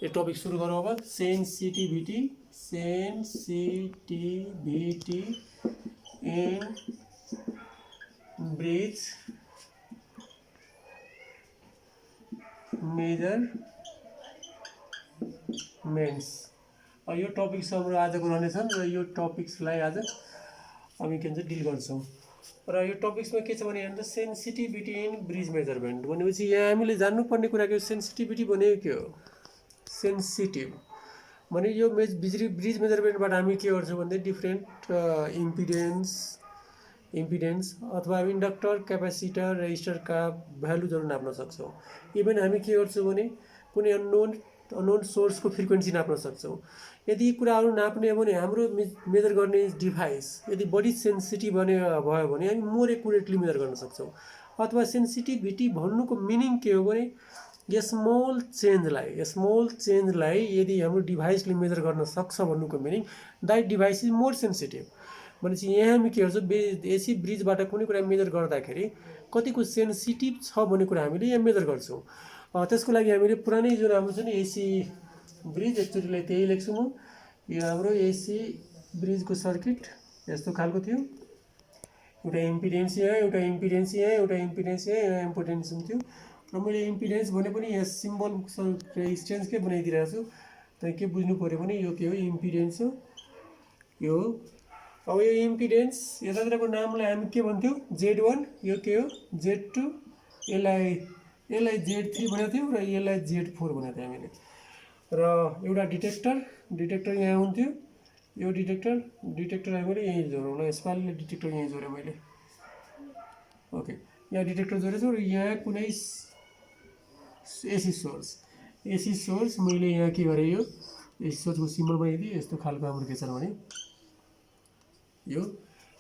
ये टपिक सुरु गरौँ अब। Sensitivity in bridge measurements. यो टपिक्स हाम्रो आजको रहनेछन् र यो टपिक्सलाई आज हामी के भन्छ डिल गर्छौँ। र यो टपिक्समा के छ भने हेर्नु त, सेन्सिटिभिटी इन ब्रिज मेजरमेन्ट भनेपछि यहाँ हामीले जान्नुपर्ने कुरा के हो? सेन्सिटिभिटी भनेको के हो? सेन्सिटिभ भने यो ब्रिज मेजरमेन्टबाट हामी के गर्छौँ भने डिफ्रेन्ट इम्पिडेन्स अथवा इन्डक्टर, क्यापेसिटर, रेजिस्टरका भ्यालुजहरू नाप्न सक्छौँ। इभन हामी के गर्छौँ भने कुनै अननोन सोर्सको फ्रिक्वेन्सी नाप्न सक्छौँ। यदि यी कुराहरू नाप्ने हो भने हाम्रो मेजर गर्ने डिभाइस यदि बढी सेन्सिटिभ भयो भने हामी मोर एकुरेटली मेजर गर्न सक्छौँ। अथवा सेन्सिटिभिटी भन्नुको मिनिङ के हो भने स्मल चेन्जलाई यदि हाम्रो डिभाइसले मेजर गर्न सक्छ भन्नुको meaning that device is more sensitive. भनेपछि यहाँ हामी के गर्छौँ, एसी ब्रिजबाट कुनै कुरा मेजर गर्दाखेरि कतिको सेन्सिटिभ छ भन्ने कुरा हामीले यहाँ मेजर गर्छौँ। त्यसको लागि हामीले पुरानै जुन हाम्रो छ नि एसी ब्रिज, एकचोटिलाई त्यही लेख्छु म। यो हाम्रो एसी ब्रिजको सर्किट यस्तो खालको थियो। एउटा इम्पिडेन्स यहाँ, एउटा इम्पिडेन्स यहाँ, एउटा इम्पिडेन्स यहाँ, एउटा इम्पोर्टेन्स हुन्थ्यो। र मैले इम्पिडेन्स भने पनि यहाँ सिम्बल रेजिस्टेन्सकै बनाइदिरहेको छु। तर के बुझ्नु पऱ्यो भने यो के हो? इम्पिडेन्स हो यो। अब यो इम्पिडेन्स यतातिरको नामलाई हामी के भन्थ्यौँ? Z1। यो के हो? Z2। यसलाई Z3 भनेको थियौँ र यसलाई Z4 भनेको थियो हामीले। र एउटा डिटेक्टर यहाँ हुन्थ्यो। यो डिटेक्टर हामीले यहीँ जोडौँ ल। यसपालिले डिटेक्टर यहीँ जोडेँ मैले। ओके, यहाँ डिटेक्टर जोडेछु र यहाँ कुनै एसी सोर्स मैले यहाँ के गरेँ, यो एसी सोर्सको सिम्बल बनाइदिएँ। यस्तो खालको हाम्रो के छ भने यो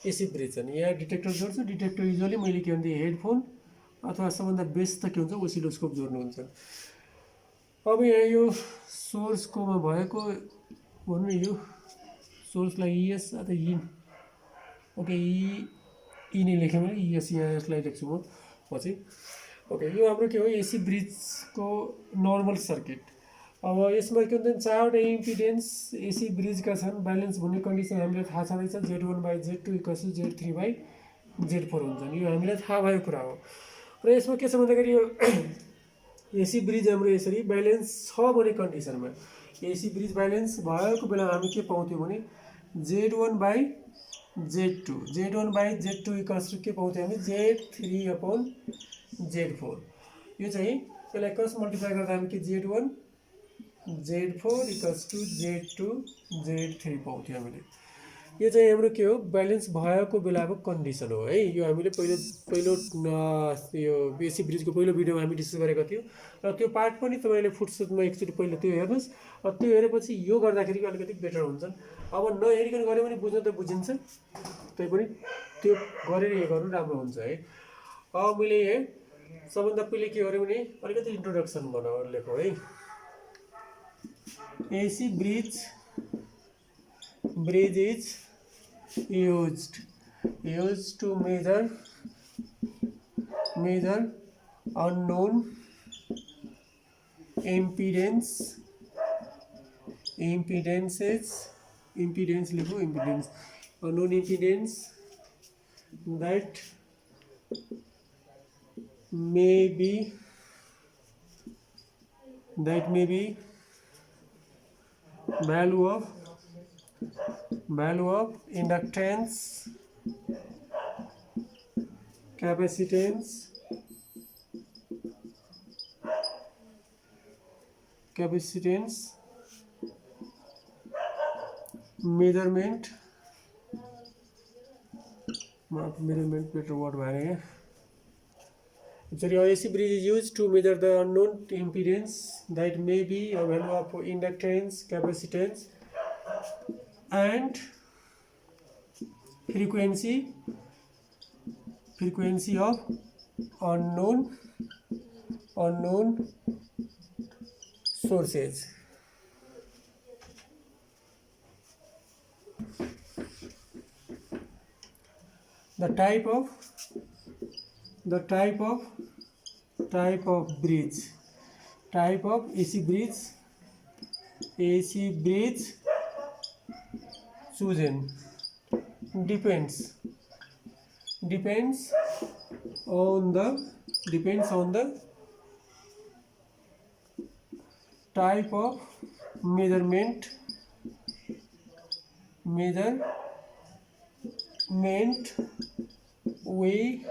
एसी ब्रिज छ नि। यहाँ डिटेक्टर जोड्छु। डिटेक्टर युजली मैले के भन्थेँ, हेडफोन अथवा सबभन्दा बेस्ट त के हुन्छ, ओसिलोस्कोप जोड्नु हुन्छ। अब यहाँ यो सोर्सकोमा भएको भन्नु, यो सोर्सलाई इएस अथवा इन, ओके ई नै लेखेँ मैले, इएस यहाँ यसलाई लेख्छु म पछि। ओके, यो हाम्रो के हो? एसी ब्रिजको नर्मल सर्किट। अब यसमा के हुन्छ, चारवटा इम्पिडेन्स एसी ब्रिजका छन्। ब्यालेन्स भन्ने कन्डिसन हामीलाई थाहा छँदैछ, Z1/Z2 = Z3/Z4 हुन्छन्। यो हामीलाई थाहा भएको कुरा हो। र यसमा के छ भन्दाखेरि यो एसी ब्रिज हाम्रो यसरी ब्यालेन्स छ भने कन्डिसनमा, एसी ब्रिज ब्यालेन्स भएको बेलामा हामी के पाउँथ्यौँ भने Z1/Z2 = के पाउँथ्यौँ हामी? Z3/Z4। यो चाहिँ यसलाई क्रस मल्टिप्लाई गर्दा हामी के Z1/Z4 = Z2/Z3 पाउँथ्यौँ हामीले। यो चाहिँ हाम्रो के हो? ब्यालेन्स भएको बेलाको कन्डिसन हो है। यो हामीले पहिलो यो एसी ब्रिजको पहिलो भिडियोमा हामी डिस्कस गरेका थियौँ। र त्यो पार्ट पनि तपाईँले फुटसुटमा एकचोटि पहिला त्यो हेर्नुहोस्। त्यो हेरेपछि यो गर्दाखेरि अलिकति बेटर हुन्छन्। अब नहेरिकन गऱ्यो भने बुझ्न त बुझिन्छ, त्यही पनि त्यो गरेर यो गर्नु राम्रो हुन्छ है। अब मैले यहाँ सबभन्दा पहिले के गरेँ भने अलिकति इन्ट्रोडक्सन लेखौँ है। AC bridge is used to measure unknown impedances unknown impedance that may be value of inductance, capacitance, measurement better word bhayega. AC bridge is used to measure the unknown impedance that may be a value of inductance, capacitance, and frequency of unknown sources. The type of bridge, type of AC bridge AC bridge chosen depends on the type of measurement we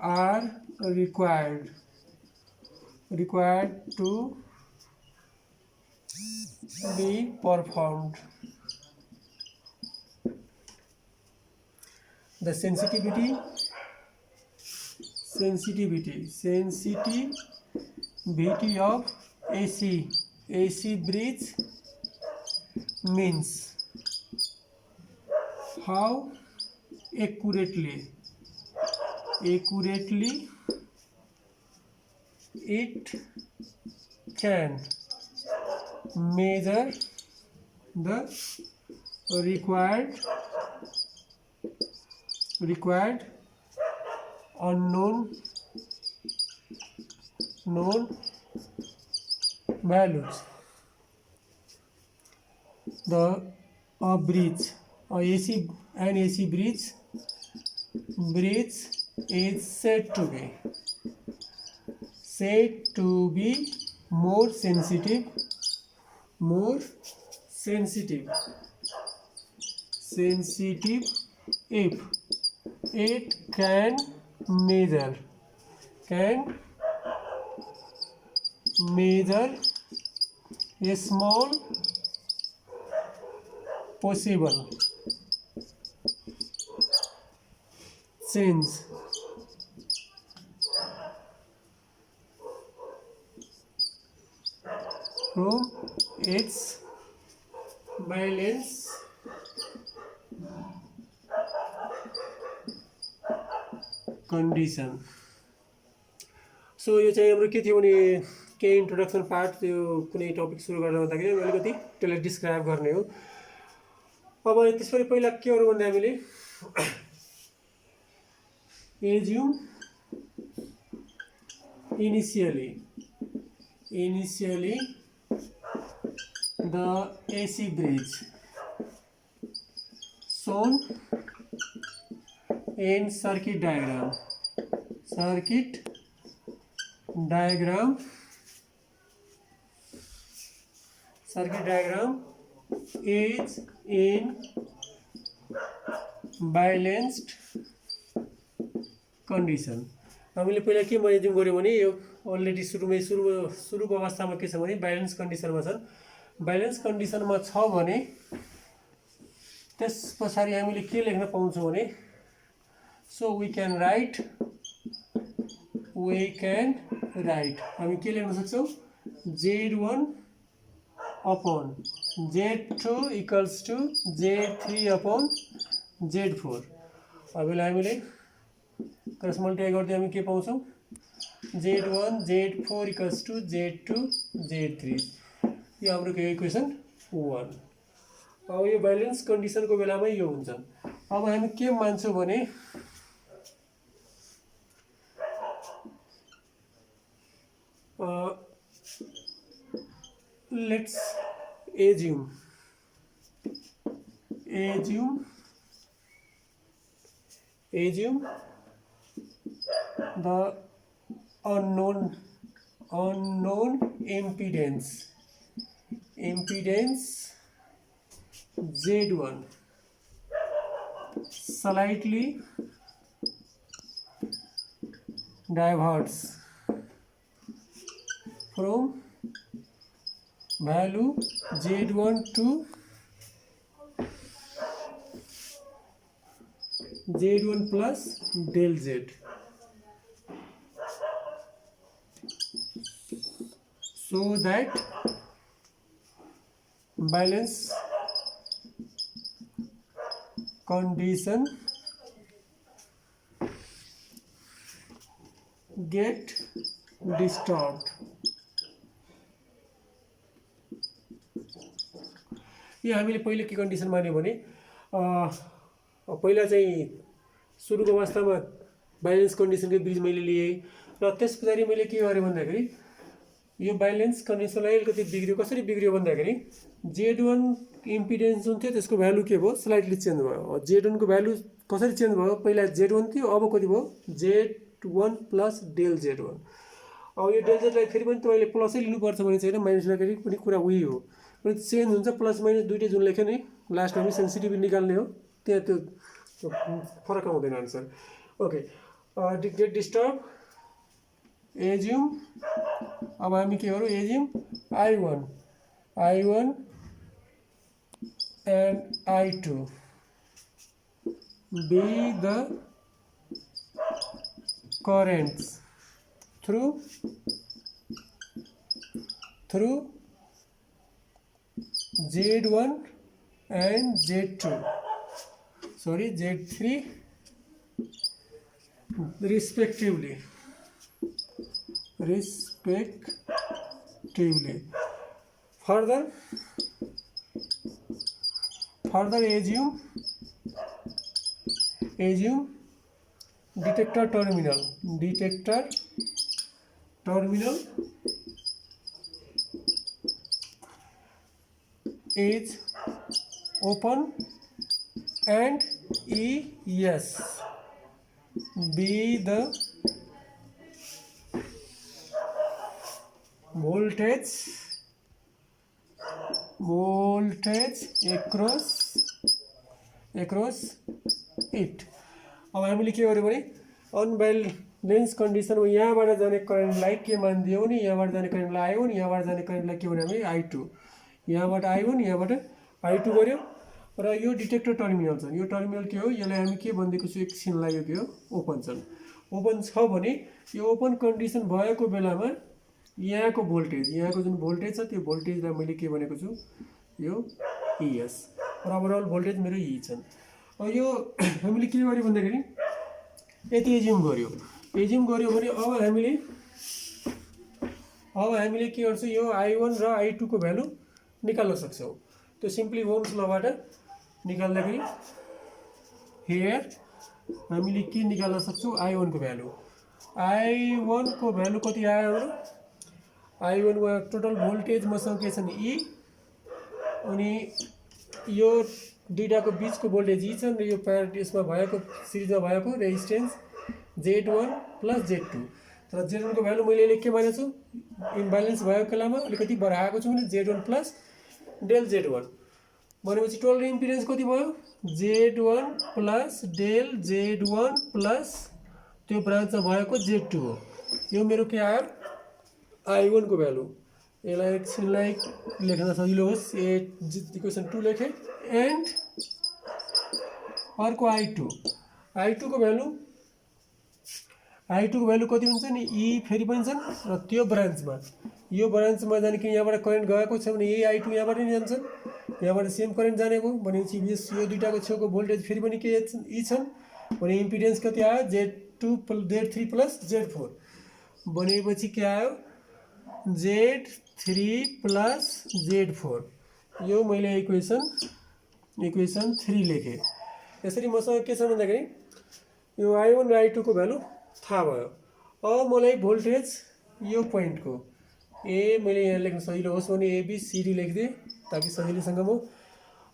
are required to be performed. The sensitivity of AC bridge means how accurately it can measure the required known values. The bridge AC bridge is said to be more sensitive if it can measure a small possible change from its balance condition. So यो चाहिँ हाम्रो के थियो भने केही introduction part त्यो कुनै topic सुरु गर्न भन्दाखेरि मैले अलिकति त्यसलाई डिस्क्राइब गर्ने हो। अब त्यसपछि पहिला के गरौँ भन्दा हामीले assume initially the AC bridge shown in circuit diagram is in balanced condition. हामीले पहिला के एज्युम गर्यौं भने यो अलरेडी सुरुको अवस्थामा के छ भने ब्यालेन्स कन्डिसनमा छ। ब्यालेन्स कन्डिसनमा छ भने त्यसपछि हामीले के लेख्न पाउँछौं भने सो वी क्यान राइट हामी के लेख्न सक्छौं Z1 upon Z2 equals to Z3 upon Z4। अब हामीले क्रस मल्टिप्लाई गर्दै हामी के पाउँछौं Z1 Z4 equals to Z2 Z3। यो हाम्रो के इक्वेसन 1। अब यो ब्यालेन्स कन्डिसनको बेलामा यो हुन्छ। अब हामी के मान्छौं भने let's assume the unknown impedance Z1 slightly diverges from value Z1 to Z1 plus del Z, so that balance condition get disturbed। यो हामीले पहिले के कन्डिसन मान्यो भने पहिला चाहिँ सुरुको अवस्थामा ब्यालेन्स कन्डिसनको ब्रिज मैले लिए र त्यसपछि मैले के गरे भन्दाखेरि यो ब्यालेन्स कन्डिसनलाई अलिकति बिग्रियो। कसरी बिग्रियो भन्दाखेरि Z1 इम्पिडेन्स जुन थियो त्यसको भ्यालु के भयो, स्लाइटली चेन्ज भयो। Z1 को भ्यालु कसरी चेन्ज भयो, पहिला Z1 थियो, अब कति भयो Z1 प्लस डेल Z1। अब यो डेल Z लाई फेरि पनि तपाईँले प्लसै लिनुपर्छ भने चाहिँ माइनस राखेर पनि कुरा उही हो, पनि चेन्ज हुन्छ। प्लस माइनस दुइटै जुन लेख्यो नि लास्टमा पनि सेन्सिटिभिटी निकाल्ने हो, त्यहाँ त्यो फरक आउँदैन answer. Okay, get disturb assume. अब हामी के गरौँ, assume I1 and I2 be the currents through Z1 and Z2, sorry Z3 respectively. Further assume detector terminal is open and ES be the voltage across it। अब हामीले के गर्यो भने unbalance कन्डिसनमा यहाँबाट जाने करेन्टलाई के मानिदियो भने यहाँबाट जाने करेन्टलाई I1, यहाँबाट जाने करेन्टलाई के भन्यो भने I2, यहाँबाट I1 यहाँबाट I2 गर्यो। र यो डिटेक्टर टर्मिनल छ, यो टर्मिनल के हो, यसलाई हामी के भनिदिएको छु एकछिनलाई, यो के हो, ओपन छन्। ओपन छ भने यो ओपन कन्डिसन भएको बेलामा यहाँको भोल्टेज, यहाँको जुन भोल्टेज छ त्यो भोल्टेजलाई मैले के भनेको छु, यो ES, र ओभरअल भोल्टेज मेरो E छन्। अब यो हामीले के गर्यो भन्दाखेरि यति एज्युम गर्यो भने अब हामीले के गर्छौँ, यो I1 र I2 को भ्यालु निकाल्न सक्छौँ। त्यो सिम्पली ओम्स लबाट निकाल्दाखेरि हियर हामीले के निकाल्न सक्छौँ, I1 को भ्यालु। I1 को भ्यालु कति आयो हाम्रो, I1 मा टोटल भोल्टेज मसँग के छ नि E, अनि यो दुईटाको बिचको भोल्टेज E छ र यो यसमा भएको सिरिजमा भएको रेजिस्टेन्स Z1 प्लस Z2। तर Z1 को भ्यालु मैले के मानेको छु, इम्ब्यालेन्स भएको बेलामा अलिकति बढाएको छु भने Z1 प्लस डेल Z1 भनेपछि टोटल इम्पिडेन्स कति भयो, Z1 plus del Z1 plus त्यो ब्रान्चमा भएको Z2 हो। यो मेरो के आयो, I1 को भ्यालु। यसलाई एकछिनलाई लेख्न सजिलो होस्, इक्वेसन 2 लेखेँ। एन्ड अर्को I2 को भ्यालु कति हुन्छ नि, E फेरि पनि छन् र त्यो ब्रान्चमा, यो ब्रान्चमा जाने कि यहाँबाट करेन्ट गएको छ भने यही I2 यहाँबाट नि जान्छन्, यहाँबाट सेम करेन्ट जाने भयो भनेपछि यो दुईटाको छेउको भोल्टेज फेरि पनि के E छन् भने इम्पिडेन्स कति आयो, Z3 प्लस Z4 भनेपछि के आयो, Z3 प्लस Z4। यो मैले इक्वेसन 3 लेखेँ। यसरी मसँग के छ भन्दाखेरि यो I1 र I2 को भ्यालु थाहा भयो। अब मलाई भोल्टेज यो पोइन्टको ए मैले यहाँ लेख्न सजिलो होस् भने ABCD लेखिदिएँ ताकि सजिलैसँग म।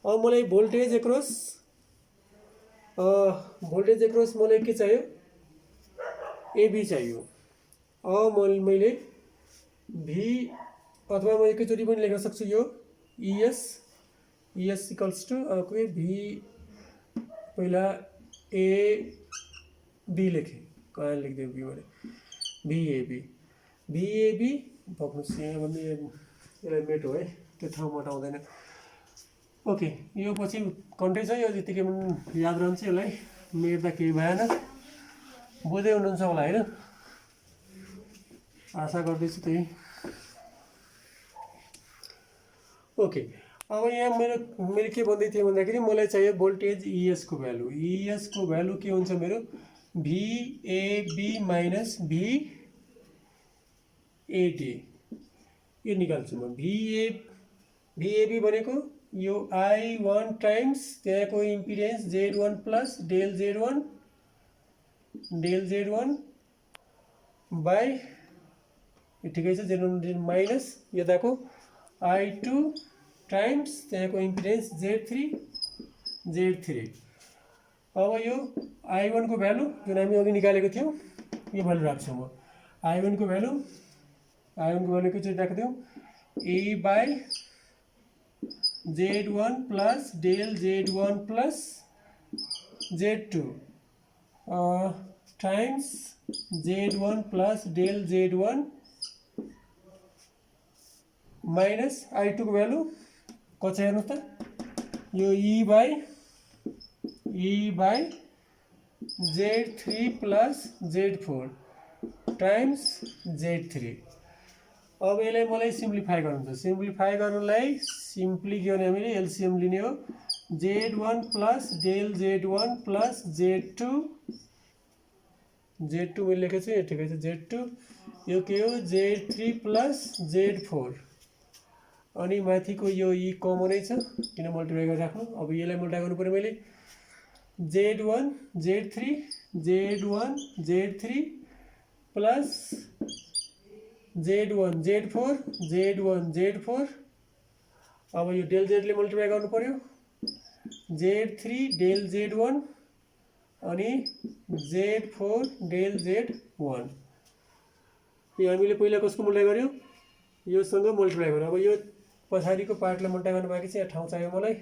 अब मलाई भोल्टेज एक्रस मलाई के चाहियो, AB चाहियो। अब मैले V अथवा म एकैचोटि पनि लेख्न सक्छु, यो ES इक्वल्स टु V पहिला AB लेखेँ, कहाँ लेखिदिउँ V भने VAB पक्नुहोस्, यहाँ भन्ने यसलाई मेटो है, त्यो ठाउँ मटाउँदैन। ओके, यो पछि कन्टै छ, यो जतिकै पनि याद रहन्छ, यसलाई मेट्दा केही भएन, बुझ्दै हुनुहुन्छ होला होइन, आशा गर्दैछु त्यही। ओके, अब यहाँ मेरो के भन्दै थिएँ भन्दाखेरि मलाई चाहियो भोल्टेज ES को भ्यालु। ES को भ्यालु के हुन्छ मेरो, VAB माइनस VAD, यो निकाल्छु म। VAB भनेको यो I1 टाइम्स त्यहाँको impedance Z1 plus del Z1 by ठिकै छ Z1 माइनस यताको I2 टाइम्स त्यहाँको इम्पिडेन्स Z3 अब यो I1 को भ्यालु जुन हामी अघि निकालेको थियौँ यो भ्यालु राख्छु म I1 को भ्यालु के चाहिँ राख्दियौँ A by Z1 plus del Z1 plus Z2 times Z1 plus del Z1 minus I2 को भ्यालु कति हेर्नुहोस् त यो E by Z3 plus Z4 times Z3 अब यसलाई मलाई सिम्प्लिफाई गर्नु छ सिम्प्लिफाई गर्नलाई सिम्पली के गर्ने हामीले एलसीएम लिने हो Z1 plus del Z1 plus Z2 मैले लेखेको छु ठिकै छ Z2 यो के हो Z3 प्लस Z4 अनि माथिको यो E कमनै छ किन मल्टिप्लाई गरेर राख्नु अब यसलाई मल्टिप्लाई गर्नु पर्यो मैले Z1 Z3 plus Z1 Z4 अब यो डेल Z ले मल्टिप्लाई गर्नु पर्यो Z3 डेल Z1 अनि Z4 डेल Z1 यो हामीले पहिला कसको मल्टिप्लाई गर्यो योसँग मल्टिप्लाई गर्यो अब यो पछाडिको पार्टलाई मल्टिप्लाई गर्नु बाँकी छ यहाँ ठाउँ चाहियो मलाई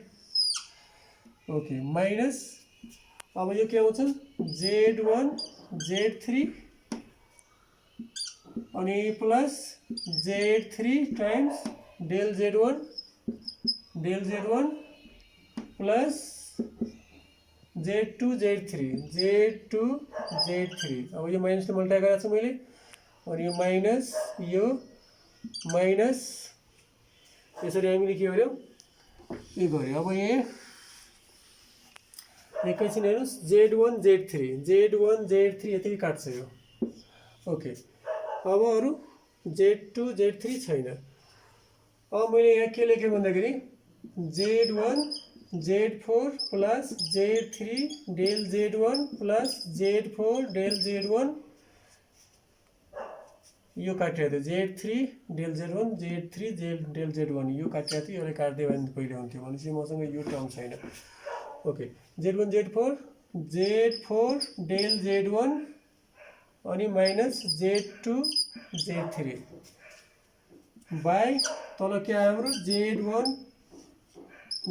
ओके माइनस अब यो के आउँछ Z1 Z3 अनि plus Z3 times del Z1 plus Z2 Z3 अब यो माइनस मल्टिप्लाई गरेको छु मैले अनि यो माइनस यसरी हामीले के गर्यौँ यो गर्यो अब यहाँ एकैछिन हेर्नुहोस् Z1 Z3 यति काट्छ यो ओके अब अरू Z2 Z3 छैन अब मैले यहाँ के लेखेँ भन्दाखेरि Z1 Z4 plus Z3 del Z1 plus Z4 del Z1 यो काटिएको थियो Z3 del Z1 Z3 del Z1 यो काटिएको थियो यसलाई काट्दै भने पहिले हुन्थ्यो भनेपछि मसँग यो टर्म छैन okay Z1 Z4 del Z1 अनि माइनस Z2 Z3 बाई तल के आयो हाम्रो Z1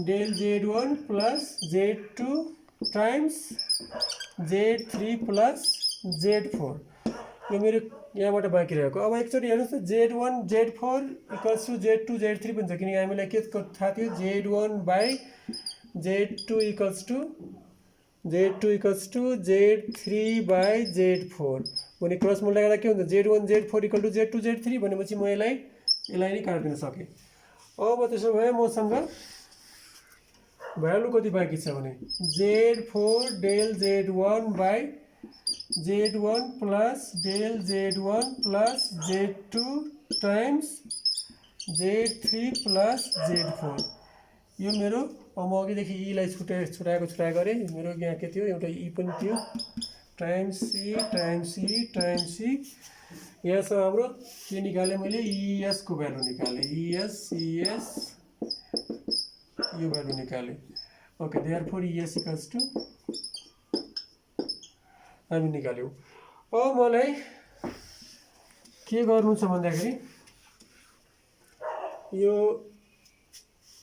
del Z1 plus Z2 times Z3 plus Z4 यो मेरो यहाँबाट बाँकी रहेको अब एकचोटि हेर्नुहोस् त Z1 Z4 equals to Z2 Z3 पनि छ किनकि हामीलाई के थाहा थियो Z1 by Z2 equals to Z3 by Z4 भने क्रस मल्टिप्लाई गर्दा के हुन्छ Z1 Z4 equal to Z2 Z3 भनेपछि म यसलाई नै काटिदिन सकेँ अब त्यसो भए मसँग भ्यालु कति बाँकी छ भने Z4 del Z1 by Z1 plus del Z1 plus Z2 times Z3 plus Z4 यो मेरो म अघिदेखि ईलाई छुटाएको गरेँ मेरो यहाँ के थियो एउटा ई पनि थियो टाइम्स सी यहाँसम्म हाम्रो के निकालेँ मैले ES को भ्यालु निकालेँ ES यो भ्यालु निकालेँ okay therefore ES equals to हामी निकाल्यौँ अब मलाई के गर्नु छ भन्दाखेरि यो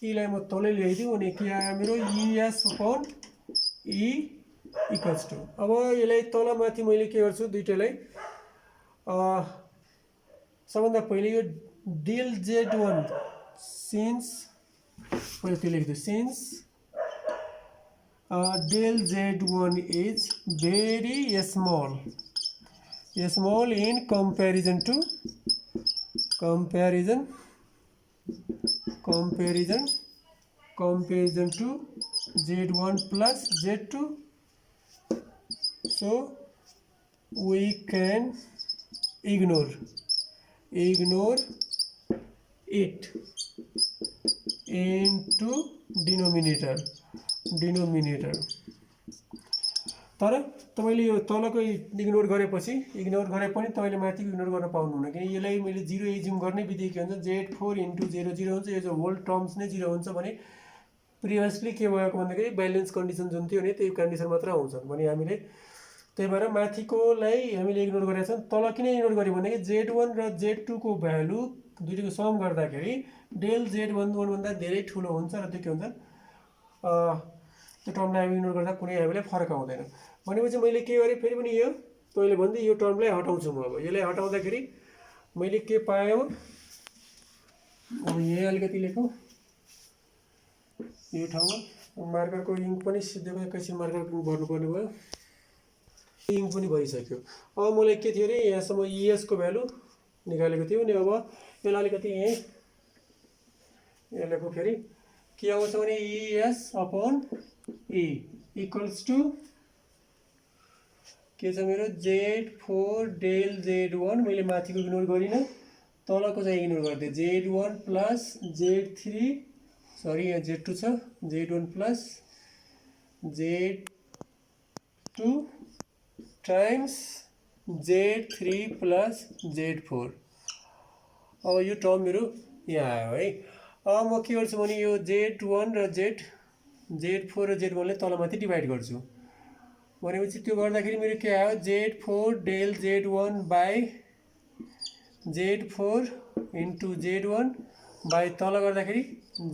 ईलाई म तलै ल्याइदिउँ अनि के आयो मेरो ES upon E equals to अब यसलाई तल माथि मैले के गर्छु दुईटैलाई सबभन्दा पहिले यो डेल Z1 सिन्स पहिले त्यो लेख्छु since del Z1 is very small in comparison to Z1 plus Z2 so we can ignore it into denominator तर तपाईले यो तलको इग्नोर गरेपछि इग्नोर गरे पनि तपाईले माथिको इग्नोर गर्न पाउनुहुन्न, किन यसलाई मैले 0 एज्युम गर्ने बित्तिकै के हुन्छ Z4 × 0 0 हुन्छ, यो जो होल टर्म्स नै 0 हुन्छ भने प्रिभियसली के भएको भन्दाखेरि ब्यालेन्स कन्डिसन जुन थियो नि त्यही कन्डिसन मात्र आउँछ भने हामीले त्यही भएर माथिकोलाई हामीले इग्नोर गरेका छौँ। तल किन इग्नोर गर्यो भने Z1 र Z2 को भ्यालु दुईटैको सम गर्दाखेरि डेल Z11 भन्दा धेरै ठुलो हुन्छ र त्यो के हुन्छ त्यो टर्मलाई हामी इग्नोर गर्दा कुनै हामीलाई फरक आउँदैन। भनेपछि मैले के गरेँ फेरि पनि यो तैँले भन्दै यो टर्मलाई हटाउँछु म। अब यसलाई हटाउँदाखेरि मैले के पाएँ, अब यहाँ अलिकति लेखौँ यो ठाउँमा मार्करको इङ्क पनि सिधै एकैछिन मार्कर भर्नुपर्ने भयो, इङ्क पनि भइसक्यो। अब मलाई के थियो अरे यहाँसम्म ES को भ्यालु निकालेको थियो नि। अब यसलाई अलिकति यहीँ यहाँ लेखौँ, फेरि के आउँछ भने ES/E इक्वल्स टु के छ मेरो Z4 डेल Z1, मैले माथिको इग्नोर गरिनँ तलको चाहिँ इग्नोर गरिदिएँ, Z1 प्लस Z3 सरी यहाँ Z2 छ, Z1 plus Z2 times Z3 plus Z4। अब यो टर्म मेरो यहाँ आयो है। अब म के गर्छु भने यो Z1 र Z4 र Z1लाई तलमाथि डिभाइड गर्छु। भनेपछि त्यो गर्दाखेरि मेरो के आयो Z4 del Z1 by Z4 into Z1 by तल गर्दाखेरि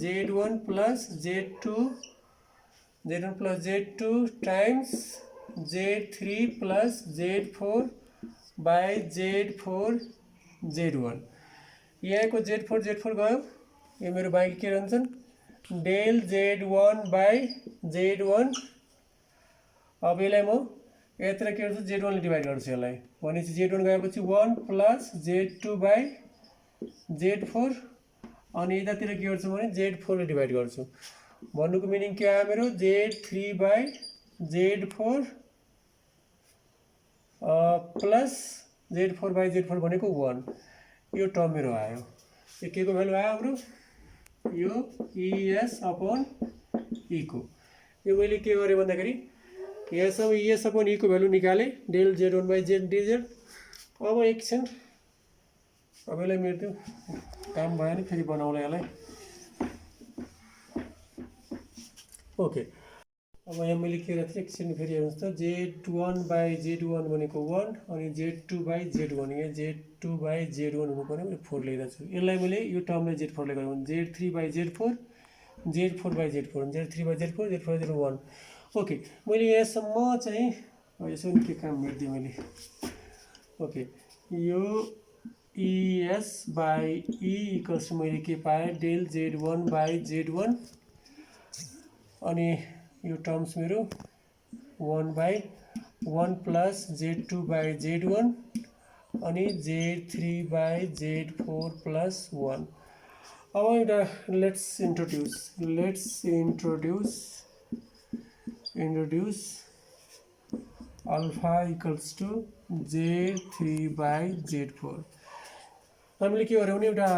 Z1 plus Z2 times Z3 plus Z4 by Z4 Z1। यहाँको Z4 गयो, यो मेरो बाई के रहन्छन् डेल Z1 बाई Z1। अब यसलाई म यत्र के गर्छु Z1 ले डिभाइड गर्छु यसलाई, भनेपछि Z1 गएपछि 1 प्लस Z2 बाई Z4 अनि यतातिर के गर्छु भने Z4 ले डिभाइड गर्छु। भन्नुको मिनिङ के आयो मेरो Z3 by Z4 plus Z4 by Z4 भनेको 1। यो टर्म मेरो आयो। यो के को भ्यालु आयो हाम्रो यो ES/E को। यो मैले के गरेँ भन्दाखेरि यहाँसम्म ES/E को भ्यालु निकालेँ डेल Z1 बाई DZ। अब एकछिन अब यसलाई मेरो त्यो काम भयो नि फेरि बनाउला यसलाई। ओके, अब यहाँ मैले के गरेको थिएँ एकछिन फेरि हेर्नुहोस् त Z1 बाई Z1 भनेको 1 अनि Z2 बाई Z1, यहाँ Z2 बाई Z1 हुनु पर्यो, मैले 4 लेख्दा छु। यसलाई मैले यो टर्मलाई Z4 ले गरेँ भने Z3 by Z4 Z4 by Z4 Z3 by Z4 Z4 by Z1। Okay, मैले यहाँसम्म चाहिँ यसो के काम गरिदिएँ मैले। ओके, यो ES बाई E इक्वल्स मैले के पाएँ डेल Z1 बाई Z1 अनि यो टर्म्स मेरो 1 by 1 plus Z2 by Z1 अनि Z3 बाई Z4 प्लस 1। अब एउटा let's introduce alpha equals to Z3 by Z4। हामीले के गर्यौँ भने एउटा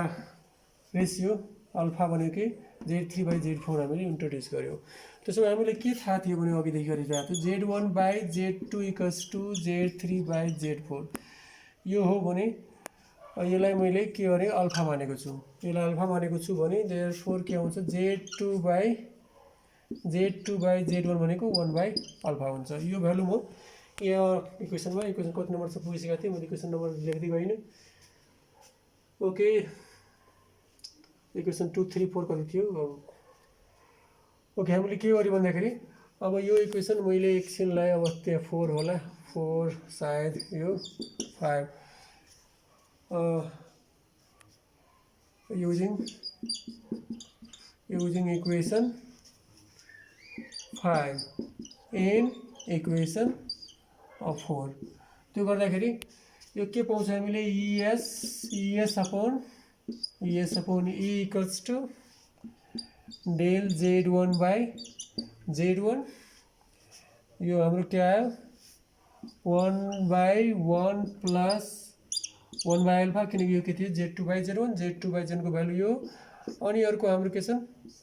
रेसियो अल्फा भनेको के Z3 बाई Z4 हामीले इन्ट्रोड्युस गर्यौँ। त्यसो भए हामीले के थाहा थियो भने अघिदेखि गरिरहेको थियो Z1 by Z2 equals to Z3 by Z4 यो हो भने यसलाई मैले के गरेँ अल्फा मानेको छु। यसलाई अल्फा मानेको छु भने देयरफोर के आउँछ Z2 बाई Z1 भनेको 1 बाई अल्फा हुन्छ। यो भ्यालु म यहाँ इक्वेसन कति नम्बर छ पुगिसकेको थिएँ, मैले इक्वेसन नम्बर लेख्दै गइनँ। ओके, इक्वेसन 2, 3, 4 कति थियो। ओके, हामीले के गर्यो भन्दाखेरि अब यो इक्वेसन मैले एकछिनलाई अब त्यहाँ 4 होला, 4 सायद यो 5 using equation 5 in equation of 4 त्यो गर्दाखेरि यो के पाउँछ हामीले ES/E equals to del Z1 by Z1। यो हाम्रो के आयो 1 बाई 1 प्लस 1 बाई अल्फा, किनकि यो के थियो Z2 बाई Z1 को भ्यालु यो अनि अर्को हाम्रो के छ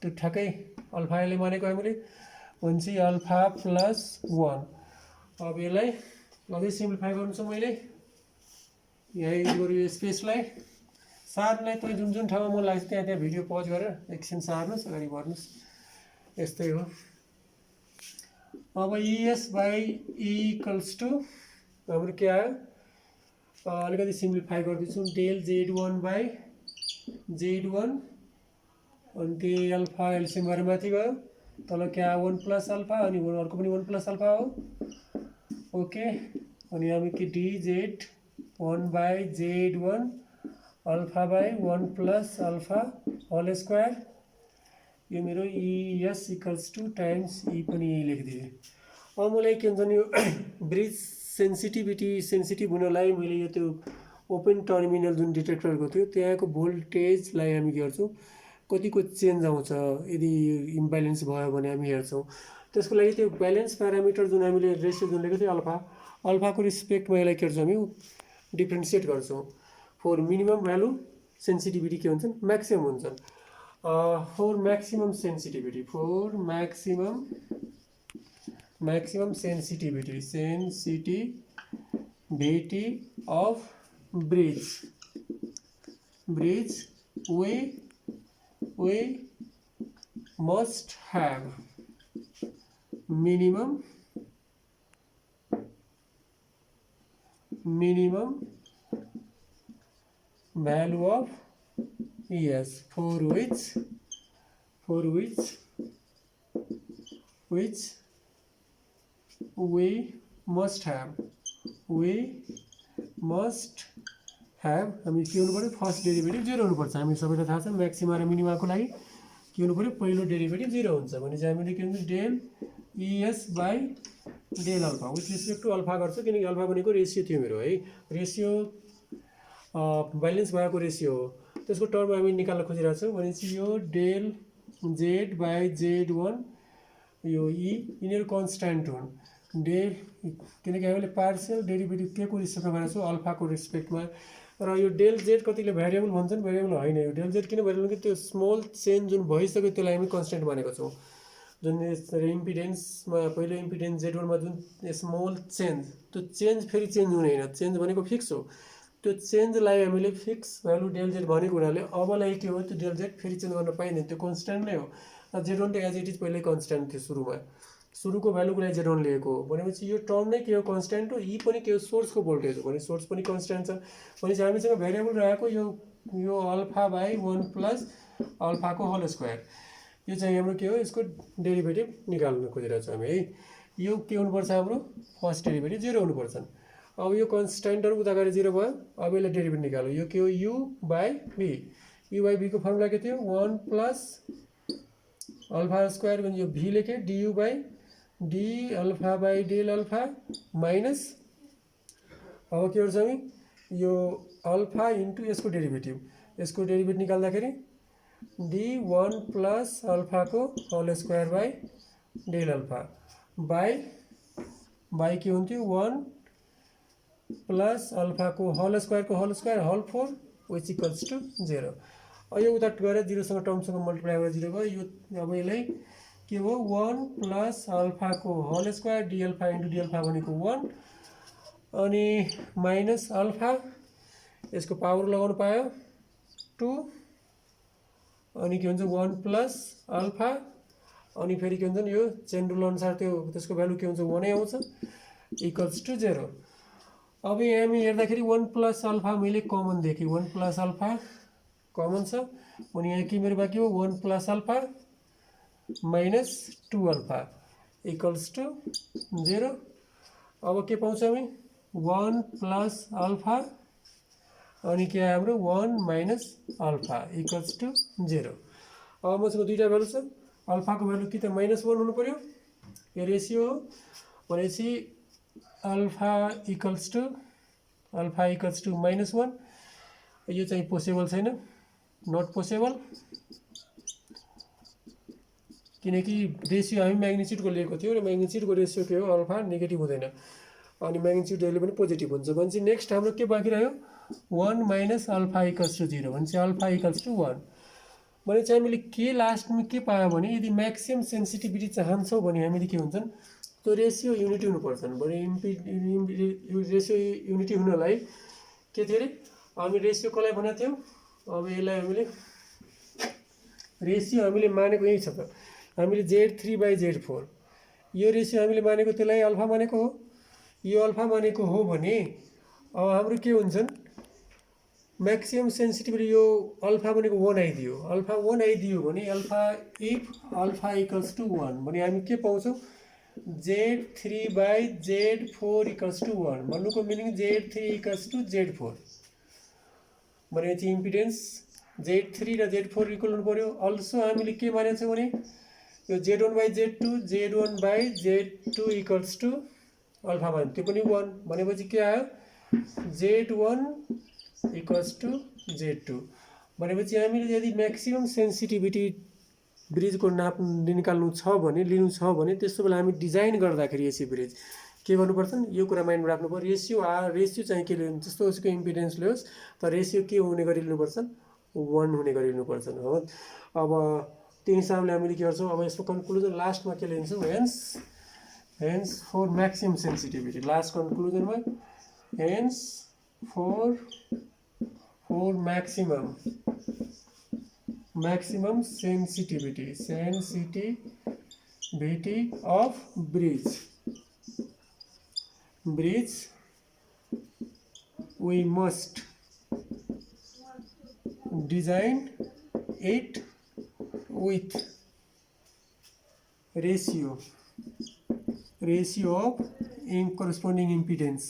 त्यो ठ्याक्कै अल्फा यसले मानेको हामीले हुन्छ अल्फा प्लस 1 अब यसलाई अझै सिम्प्लिफाई गर्नु छ मैले यहाँ युज गर्यो यो स्पेसलाई सार्नलाई तपाईँ जुन जुन ठाउँमा मन लाग्छ त्यहाँ भिडियो पज गरेर एकछिन सार्नुहोस् अगाडि बढ्नुहोस् यस्तै हो। अब ES by E equals to हाम्रो के आयो अलिकति सिम्प्लिफाई गर्दैछौँ डेल Z1 बाई Z1 अनि त्यही अल्फा एलसिएम गरेर माथि गयो तल के आयो 1 प्लस अल्फा अनि अर्को पनि 1 प्लस अल्फा हो ओके अनि हामी के DZ1 by Z1 alpha by 1 plus alpha whole square यो मेरो ES equals to times E पनि यही लेखिदिएँ। अब मलाई के हुन्छ नि यो ब्रिज सेन्सिटिभ हुनलाई मैले यो त्यो ओपन टर्मिनल जुन डिटेक्टरको थियो त्यहाँको भोल्टेजलाई हामी के गर्छौँ कतिको चेन्ज आउँछ यदि इम्ब्यालेन्स भयो भने हामी हेर्छौँ त्यसको लागि त्यो ब्यालेन्स प्यारामिटर जुन हामीले रेसियो जुन लेखेको थियो अल्फाको रिस्पेक्टमा यसलाई के गर्छौँ हामी डिफ्रेन्सिएट गर्छौँ फर मिनिमम भ्यालु सेन्सिटिभिटी के हुन्छन् म्याक्सिमम हुन्छन् for maximum sensitivity of bridge we must have minimum value of ES for which we must have हामी के हुनु पर्यो फर्स्ट डेरिभेटिभ 0 हुनुपर्छ। हामी सबैलाई थाहा छ म्याक्सिमा र मिनिमाको लागि के हुनु पर्यो पहिलो डेरिभेटिभ 0 हुन्छ भने चाहिँ हामीले के हुन्छ del ES by del alpha with respect to alpha गर्छ किनकि अल्फा भनेको रेसियो थियो मेरो है रेसियो ब्यालेन्स भएको रेसियो हो त्यसको टर्म हामी निकाल्न खोजिरहेको छौँ भनेपछि यो डेल Z बाई Z1 यो यिनीहरू कन्स्ट्यान्ट हुन् डेल किनकि हामीले पार्शियल डेरिभेटिभ के को रिस्पेक्टमा गरेको छौँ अल्फाको रिस्पेक्टमा र यो डेल जेड कतिले भेरिएबल भन्छन् भेरिएबल होइन यो डेल जेड किन भेरिएबल कि त्यो स्मल चेन्ज जुन भइसक्यो त्यसलाई हामी कन्स्ट्यान्ट मानेको छौँ जुन इम्पिडेन्समा पहिलो इम्पिडेन्स Z1मा जुन स्मल चेन्ज त्यो चेन्ज फेरि चेन्ज हुने होइन चेन्ज भनेको फिक्स हो त्यो चेन्जलाई हामीले फिक्स भ्यालु डेल जेड भनेको हुनाले अबलाई के हो त्यो डेल जेड फेरि चेन्ज गर्न पाइँदैन त्यो कन्स्ट्यान्ट नै हो Z1 त एज इट इज पहिल्यै कन्स्ट्यान्ट थियो सुरुको भ्यालुको लागि Z1 लिएको हो भनेपछि यो टर्म नै के हो कन्स्ट्यान्ट हो E पनि के हो सोर्सको भोल्टेज हो भने सोर्स पनि कन्स्ट्यान्ट छ भनेपछि हामीसँग भेरिएबल रहेको यो अल्फा बाई 1 प्लस अल्फाको होल स्क्वायर यो चाहिँ हाम्रो के हो यसको डेरिभेटिभ निकाल्न खोजिरहेको छौँ हामी है यो के हुनुपर्छ हाम्रो फर्स्ट डेरिभेटिभ 0 हुनुपर्छ। अब यो कन्स्ट्यान्टहरू उता गएर 0 भयो अब यसलाई डेरिभेटिभ निकाल्नु यो के हो U by B U by B को फर्मुला के थियो 1 प्लस अल्फा स्क्वायर भने यो V लेखेँ DU by D alpha by del alpha minus अब के गर्छ हामी यो अल्फा इन्टु यसको डेरिभेटिभ निकाल्दाखेरि D1 प्लस अल्फाको whole square by del alpha by के हुन्थ्यो 1 प्लस अल्फाको whole square whole 4 which equals to 0 यो उता गएर 0सँग टर्मसँग मल्टिप्लाई गरेर 0 भयो यो अब यसलाई के हो 1 प्लस अल्फाको whole square d alpha into d alpha भनेको 1 अनि माइनस अल्फा यसको पावर लगाउनु पायो 2 अनि के हुन्छ 1 प्लस अल्फा अनि फेरि के हुन्छ नि यो चेन रुल अनुसार त्यसको भ्यालु के हुन्छ 1 नै आउँछ इक्वल्स टु 0। अब यहाँ हामी हेर्दाखेरि 1 प्लस अल्फा मैले कमन देखेँ 1 प्लस अल्फा कमन छ अनि यहाँ के मेरो बाँकी हो 1 plus alpha minus 2 alpha equals to 0। अब के पाउँछ हामी 1 प्लस अल्फा अनि के आयो हाम्रो 1 माइनस अल्फा इक्वल्स टु 0। अब मसँग दुईटा भ्यालु छ अल्फाको भ्यालु कि त -1 हुनु पर्यो यो रेसियो हो भनेपछि अल्फा इक्वल्स टु -1 यो चाहिँ पोसिबल छैन नट पोसिबल किनकि रेसियो हामी म्याग्निट्युडको लिएको थियो र म्याग्निट्युडको रेसियो के हो अल्फा नेगेटिभ हुँदैन अनि म्याग्निट्युड जहिले पनि पोजिटिभ हुन्छ भनेपछि नेक्स्ट हाम्रो के बाँकी रह्यो 1 माइनस अल्फा इक्वल्स टु 0 भनेपछि अल्फा इक्वल्स टु 1 भनेपछि हामीले के लास्टमा के पायो भने यदि म्याक्सिमम सेन्सिटिभिटी चाहन्छौँ भने हामीले के हुन्छन् त्यो रेसियो युनिटी हुनुपर्छ भने रेसियो युनिटी हुनलाई के थियो अरे हामी रेसियो कसलाई भनेको थियौँ अब यसलाई हामीले रेसियो हामीले मानेको यही छ त हामीले Z3/Z4 यो रेसियो हामीले मानेको त्यसलाई अल्फा मानेको हो यो अल्फा मानेको हो भने अब हाम्रो के हुन्छन् मैक्सिमम सेन्सिटिभिटी यो अल्फा भनेको 1 आइदियो अल्फा 1 आइदियो भने alpha if alpha equals to 1 भने हामी के पाउँछौँ Z3/Z4 इक्वल्स टु 1 भन्नुको meaning Z3 equals to Z4 भनेपछि इम्पिडेन्स Z3 र Z4 इक्वल हुनु पर्यो अल्सो हामीले के मानेको छौँ भने यो Z1/Z2 Z1/Z2 equals to alpha भन्यो त्यो पनि 1 भनेपछि के आयो Z1 इक्वल्स टु Z2 भनेपछि हामीले यदि म्याक्सिमम सेन्सिटिभिटी ब्रिजको नाप निकाल्नु छ भने लिनु छ भने त्यस्तो बेला हामी डिजाइन गर्दाखेरि एसी ब्रिज के गर्नुपर्छ यो कुरा माइन्डमा राख्नु पर्यो रेसियो चाहिँ के लिनु जस्तो उसको इम्पिडेन्स लियोस् तर रेसियो के हुने गरी लिनुपर्छ 1 हुने गरी लिनुपर्छ हो अब त्यो हिसाबले हामीले के गर्छौँ अब यसको कन्क्लुजन लास्टमा के लिन्छौँ hence for maximum sensitivity last कन्क्लुजनमा hence for maximum sensitivity of bridge we must design it with ratio of corresponding impedance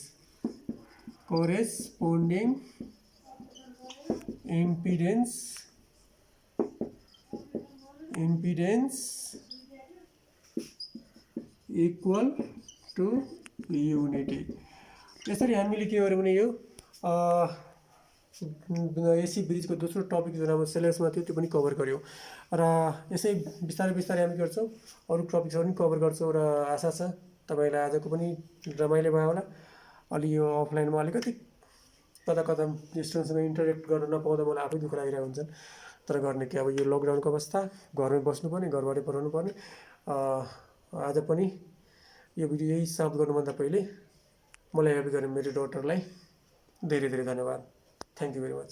equal to unity यसरी हामीले के गर्यौं भने यो एसी ब्रिजको दोस्रो टपिक जुन हाम्रो सिलेबसमा थियो त्यो पनि कभर गर्यौं र यसै बिस्तारै बिस्तारै हामी गर्छौं अरु टपिकहरु पनि कभर गर्छौं र आशा छ तपाईलाई आजको पनि रमाइलो भयो होला अलि यो अफलाइनमा अलिकति कता स्टुडेन्टसँग इन्टरेक्ट गर्न नपाउँदा मलाई आफै दुःख लागिरहेको हुन्छ तर गर्ने के अब यो लकडाउनको अवस्था घरमै बस्नुपर्ने घरबाटै पढाउनु पर्ने आज पनि यो भिडियो यही समाप्त गर्नुभन्दा पहिले मलाई हेल्प गर्ने मेरो डटरलाई धेरै धेरै धन्यवाद थ्यांक यू भेरी मच